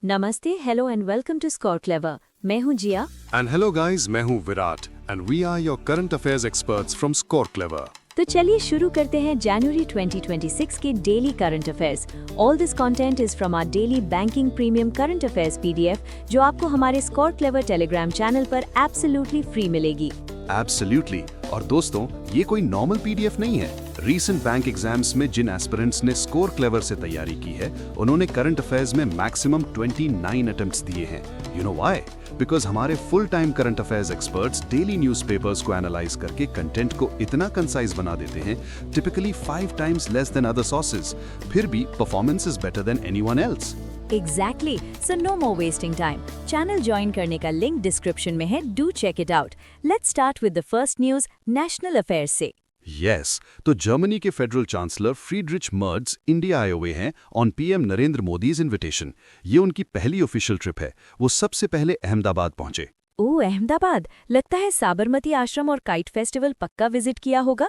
नमस्ते, hello and welcome to Score Clever. मैं हूं जिया। And hello guys, मैं हूँ Virat and we are your current affairs experts from Score Clever. तो चलिए शुरू करते हैं जनवरी 2026 के daily current affairs. All this content is from our daily banking premium current affairs PDF, जो आपको हमारे स्कोर क्लेवर टेलीग्राम चैनल पर एब्सोल्युटली फ्री मिलेगी। Absolutely. और दोस्तों, ये कोई नॉर्मल पीडीएफ नहीं है। रीसेंट बैंक एग्जाम्स में जिन एस्पिरेंट्स ने स्कोर क्लेवर से तैयारी की है, उन्होंने करंट अफेयर्स में मैक्सिमम 29 अटेम्प्ट्स दिए हैं। You know why? बिकॉज हमारे full time current affairs experts daily newspapers को एनालाइज करके कंटेंट को इतना कंसाइज बना देते हैं, typically 5 times less than other sources. फिर भी performance is better than anyone else. Exactly, so no more wasting time. Channel join करने का लिंक डिस्क्रिप्शन में है, do check it out. Let's start with the first news national affairs से। यस, तो Germany के federal chancellor Friedrich Merz India आए हुए हैं on PM Narendra Modi's invitation. ये उनकी पहली ऑफिशियल ट्रिप है। वो सबसे पहले अहमदाबाद पहुंचे। ओह, अहमदाबाद। लगता है साबरमती आश्रम और काइट फेस्टिवल पक्का विजिट किया होगा।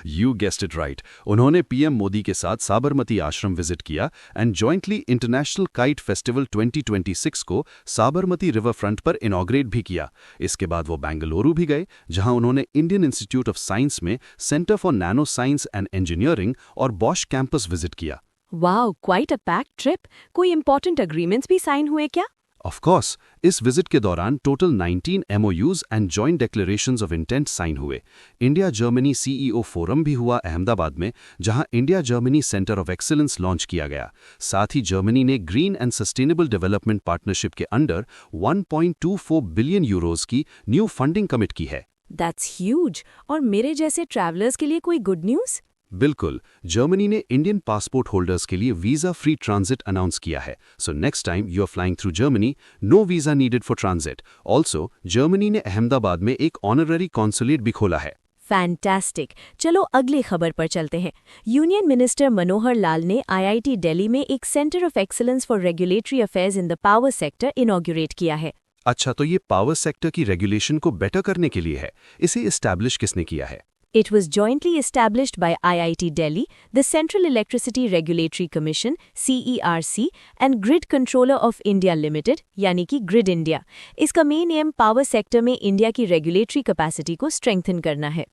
You guessed it right. उन्होंने पीएम मोदी के साथ साबरमती आश्रम विजिट किया and jointly international kite festival 2026 को साबरमती रिवर फ्रंट पर इनॉग्रेट भी किया। इसके बाद वो बेंगलुरु भी गए, जहां उन्होंने इंडियन इंस्टीट्यूट ऑफ साइंस में centre for nano science and engineering और बॉश कैंपस विजिट किया। Wow, quite a packed trip. कोई इंपॉर्टेंट एग्रीमेंट्स भी साइन हुए क्या? ऑफ कोर्स, इस विजिट के दौरान total 19 MOUs and joint declarations of intent sign हुए। इंडिया जर्मनी CEO फोरम भी हुआ अहमदाबाद में, जहां India Germany centre of excellence launch किया गया। साथ ही जर्मनी ने green and sustainable development partnership के अंडर 1.24 बिलियन यूरोज की न्यू फंडिंग कमिट की है। That's huge. और मेरे जैसे ट्रैवलर्स के लिए कोई गुड न्यूज़? बिल्कुल, जर्मनी ने इंडियन पासपोर्ट होल्डर्स के लिए वीजा फ्री ट्रांजिट अनाउंस किया है। So next time you are flying through Germany, no visa needed for transit. Also Germany ने अहमदाबाद में एक ऑनररी कॉन्सुलेट भी खोला है। फैंटास्टिक। चलो अगली खबर पर चलते हैं। यूनियन मिनिस्टर मनोहर लाल ने IIT दिल्ली में एक centre of excellence for regulatory affairs in the power sector inaugurate किया है। अच्छा, तो ये पावर सेक्टर की रेगुलेशन को बेटर करने के लिए है। इसे एस्टैब्लिश किसने किया है? It was jointly established by IIT Delhi, the Central Electricity Regulatory Commission (CERC) and Grid Controller of India Limited, यानी कि Grid India। इसका मेन एम पावर सेक्टर में इंडिया की रेगुलेटरी कैपेसिटी को स्ट्रेंथन करना है।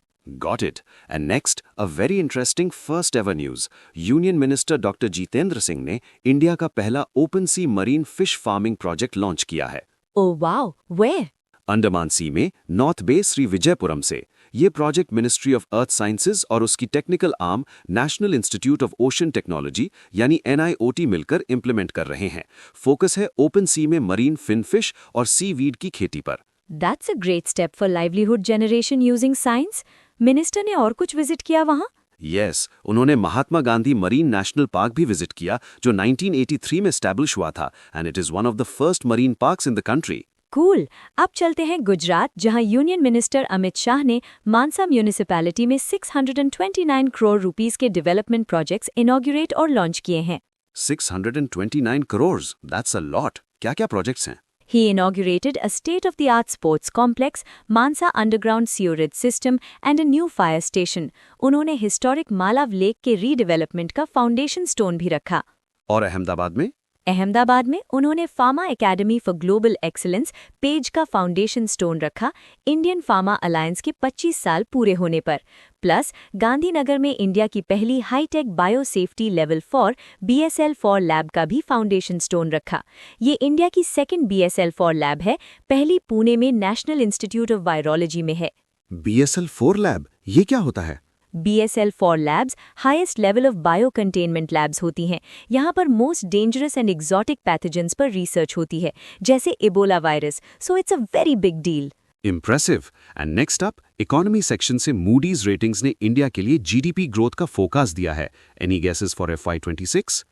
Got it. And next, a very interesting first ever news. Union Minister Dr. Jitendra Singh ने India का पहला open sea marine fish farming project launch किया है। Oh wow, where? Andaman sea में नॉर्थ बे श्री विजयपुरम से। ये project ministry of earth sciences और उसकी technical arm national institute of ocean technology यानी NIOT मिलकर इम्प्लीमेंट कर रहे हैं। फोकस है ओपन सी में मरीन फिनफिश और सी वीड की खेती पर। That's a great step for livelihood generation using science. Minister ने और कुछ विजिट किया वहाँ? यस, उन्होंने Mahatma Gandhi marine national park भी विजिट किया, जो 1983 में एस्टैब्लिश हुआ था and it is one of the first marine parks in the country. Cool. अब चलते हैं गुजरात, जहां यूनियन मिनिस्टर अमित शाह ने मानसा म्यूनिसिपैलिटी में 629 करोड़ रुपीस के डेवलपमेंट प्रोजेक्ट्स इनॉग्रेट और लॉन्च किए हैं। 629 करोड़, दैट्स अ लॉट। क्या-क्या प्रोजेक्ट्स हैं? He inaugurated a state-of-the-art sports complex, Mansa underground sewerage system and a new fire station. उन्होंने हिस्टोरिक मालाव लेक के रीडेवलपमेंट का फाउंडेशन स्टोन भी रखा। और अहमदाबाद में? अहमदाबाद में उन्होंने pharma academy for global excellence page का फाउंडेशन स्टोन रखा, इंडियन फार्मा अलायंस के 25 साल पूरे होने पर। प्लस गांधीनगर में इंडिया की पहली hi-tech bio safety level 4 BSL-4 lab का भी फाउंडेशन स्टोन रखा। ये इंडिया की सेकंड BSL-4 लैब है, पहली पुणे में नेशनल इंस्टीट्यूट ऑफ वायरोलॉजी में है। BSL-4 लैब, ये क्या होता है? BSL-4 labs highest level of bio containment labs होती हैं। यहाँ पर most dangerous and exotic pathogens पर रिसर्च होती है, जैसे Ebola virus. So it's a very big deal. Impressive. And next up, economy section से मूडीज रेटिंग्स ने इंडिया के लिए GDP ग्रोथ का फोकस दिया है। Any guesses for FY26?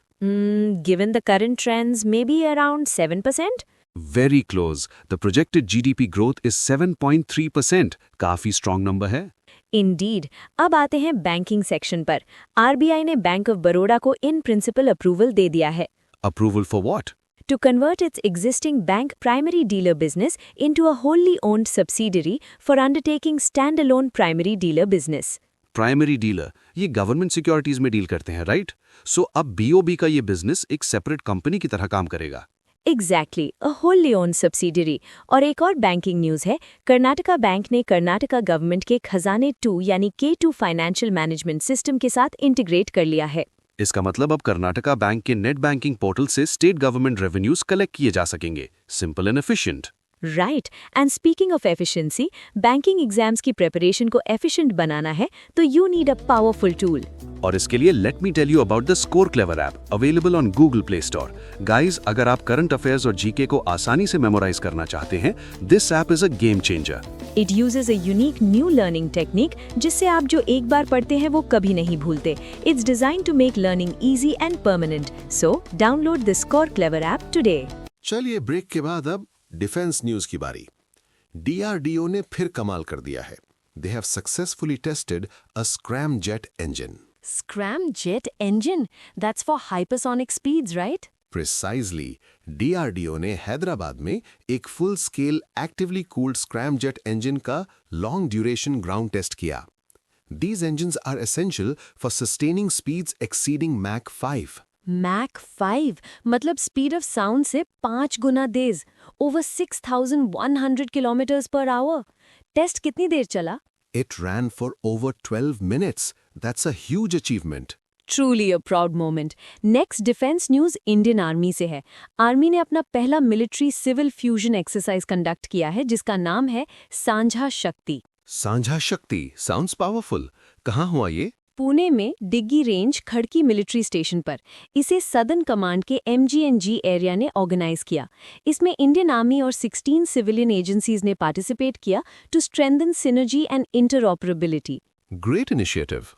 Given the current trends, maybe around 7%? Very close. The projected GDP growth is 7.3%. काफी strong number है। Indeed. अब आते हैं बैंकिंग सेक्शन पर। RBI ने बैंक ऑफ बड़ौदा को इन प्रिंसिपल अप्रूवल दे दिया है। Approval for what? To convert its existing bank primary dealer business into a wholly owned subsidiary for undertaking standalone primary dealer business. Primary dealer, ये government securities में deal करते हैं, right? सो अब BOB का ये business एक सेपरेट कंपनी की तरह काम करेगा। एग्जैक्टली, अ होली ओन सब्सिडरी। और एक और बैंकिंग न्यूज़ है, कर्नाटका बैंक ने कर्नाटका गवर्नमेंट के खजाने 2 यानी K2 फाइनेंशियल मैनेजमेंट सिस्टम के साथ इंटीग्रेट कर लिया है। इसका मतलब अब कर्नाटका बैंक के नेट बैंकिंग पोर्टल से स्टेट गवर्नमेंट रेवेन्यूज कलेक्ट किए जा सकेंगे। Simple and efficient. Right, and speaking of efficiency, banking exams की प्रिपरेशन को एफिशिएंट बनाना है तो you need a powerful tool. और इसके लिए let me tell you about the score clever app available on Google play store. Guys, अगर आप करंट अफेयर्स और जीके को आसानी से मेमोराइज करना चाहते हैं, this app is a game changer. It uses a unique new learning technique जिससे आप जो एक बार पढ़ते हैं वो कभी नहीं भूलते। It's design to make learning easy and permanent. So download the score clever app today. चलिए, ब्रेक के बाद अब डिफेंस न्यूज की बारी। DRDO ने फिर कमाल कर दिया है। They have successfully tested a scramjet engine. Scramjet engine? That's for hypersonic speeds, right? Precisely, DRDO ने हैदराबाद में एक full scale actively cooled scramjet engine का लॉन्ग ड्यूरेशन ग्राउंड टेस्ट किया। These engines are essential for sustaining speeds exceeding Mach 5. Mach 5 मतलब speed of sound से 5 गुना तेज, over 6100 kilometres per hour. Test कितनी देर चला? It ran for over 12 minutes. That's a huge achievement. Truly a proud moment. Next defence news Indian Army से है। Army ने अपना पहला military civil fusion exercise conduct किया है जिसका नाम है सांझा शक्ति। सांझा शक्ति sounds powerful. कहाँ हुआ ये? पुणे में डिग्गी रेंज खड़की मिलिट्री स्टेशन पर। इसे सदर्न कमांड के MGNG एरिया ने ऑर्गेनाइज किया। इसमें इंडियन आर्मी और 16 सिविलियन एजेंसीज ने पार्टिसिपेट किया to strengthen synergy and interoperability. Great initiative.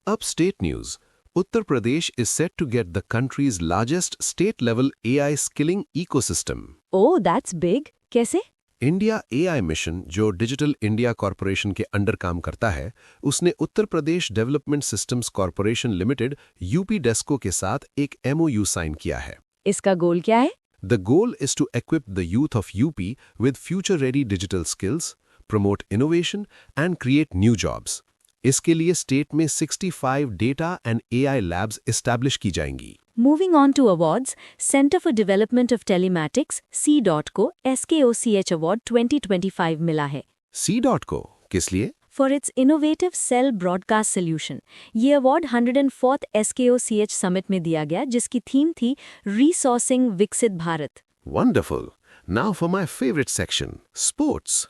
Upstate news. Uttar Pradesh is set to get the country's largest state-level AI skilling ecosystem. Oh, that's big. कैसे? India AI mission, जो digital India corporation के under काम करता है, उसने Uttar Pradesh development systems corporation limited UPDESCO के साथ एक MOU साइन किया है। इसका गोल क्या है? The goal is to equip the youth of UP with future-ready digital skills, promote innovation, and create new jobs. इसके लिए स्टेट में 65 data and AI labs establish की जाएंगी। Moving on to awards, Center for Development of Telematics C. को SKOCH Award 2025 मिला है। C. को किस लिए? For its innovative cell broadcast solution. ये अवार्ड 104th SKOCH समिट में दिया गया जिसकी थीम थी Resourcing विकसित Bharat. Wonderful. Now for my favorite section, sports.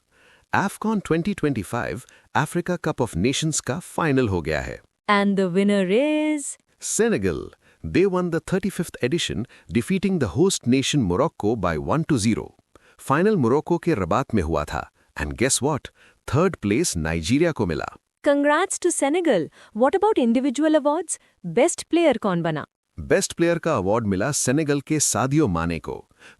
AFCON 2025 Africa Cup of Nations का फाइनल हो गया है। And the winner is Senegal. They won the 35th edition, defeating the host nation Morocco by 1-0. Final Morocco के Rabat में हुआ था. And guess what? Third place Nigeria को मिला. Congrats to Senegal. What about individual awards? Best player कौन बना? Best player का award मिला सेनेगल के सादियो माने को।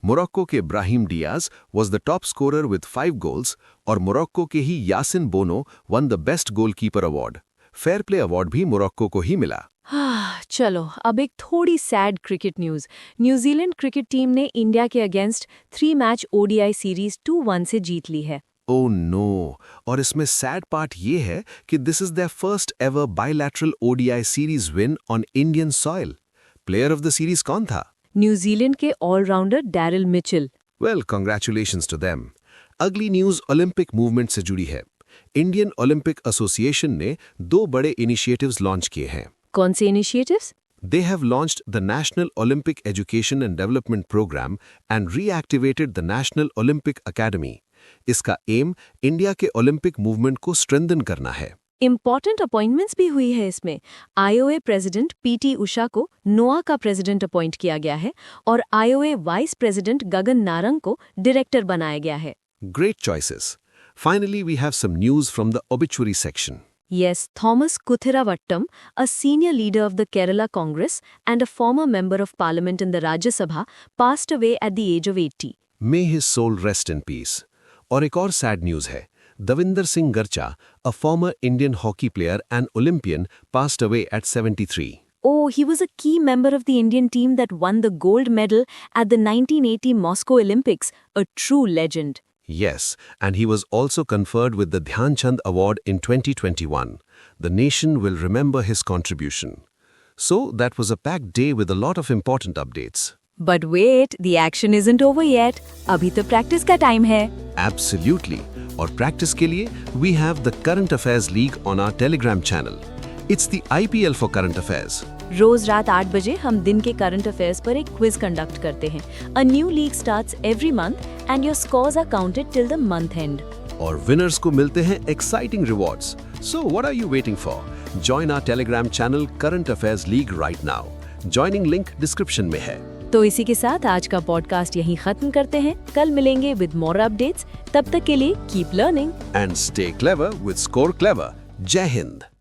मोरक्को के Brahim Diaz was the top scorer with 5 goals और मोरक्को के ही Yassine Bounou won the best goalkeeper award. Fair play award भी मोरक्को को ही मिला। चलो अब एक थोड़ी sad cricket news. New Zealand cricket team ने इंडिया के अगेंस्ट 3 मैच ODI सीरीज 2-1 से जीत ली है। ओह नो, और इसमें सैड पार्ट ये है कि this is their first ever bilateral ODI series win on Indian soil. Player of the series कौन था? न्यूजीलैंड के all-rounder Daryl Mitchell. Well, congratulations to them. अगली न्यूज ओलंपिक मूवमेंट से जुड़ी है। इंडियन ओलंपिक एसोसिएशन ने 2 बड़े इनिशिएटिव्स लॉन्च किए हैं। कौन से initiatives? They have launched the National Olympic Education and Development Program and reactivated the National Olympic Academy. इसका एम इंडिया के ओलंपिक मूवमेंट को स्ट्रेंथन करना है। इम्पॉर्टेंट अपॉइंटमेंट्स भी हुई है इसमें। IOA प्रेसिडेंट PT उषा को नोआ का प्रेसिडेंट अपॉइंट किया गया है और IOA vice president Gagan Narang को डायरेक्टर बनाया गया है। Great choices. Finally, we have some news from the obituary section. Yes, Thomas Kuthiravattam, a senior leader of the Kerala Congress and a former member of parliament in the Rajya Sabha, passed away at the age of 80. May his soul rest in peace. और एक और sad news है। Davinder Singh गर्चा, a former Indian hockey player and Olympian, passed away at 73. Oh, he was a key member of the Indian team that won the gold medal at the 1980 Moscow Olympics, a true legend. Yes, and he was also conferred with the Dhyan Chand Award in 2021. The nation will remember his contribution. So that was a packed day with a lot of important updates. But wait, the action isn't over yet. अभी तो practice का time है. Absolutely. और practice के लिए we have the Current Affairs League on our Telegram channel. It's the IPL for current affairs. रोज रात 8 बजे हम दिन के करंट अफेयर्स पर एक क्विज कंडक्ट करते हैं. A new league starts every month and your scores are counted till the month end. और winners को मिलते हैं exciting rewards. So what are you waiting for? Join our Telegram channel Current Affairs League right now. Joining link description में है. तो इसी के साथ आज का पॉडकास्ट यहीं खत्म करते हैं. कल मिलेंगे विद मोर अपडेट्स. तब तक के लिए keep learning And stay clever with Score Clever. Jai Hind.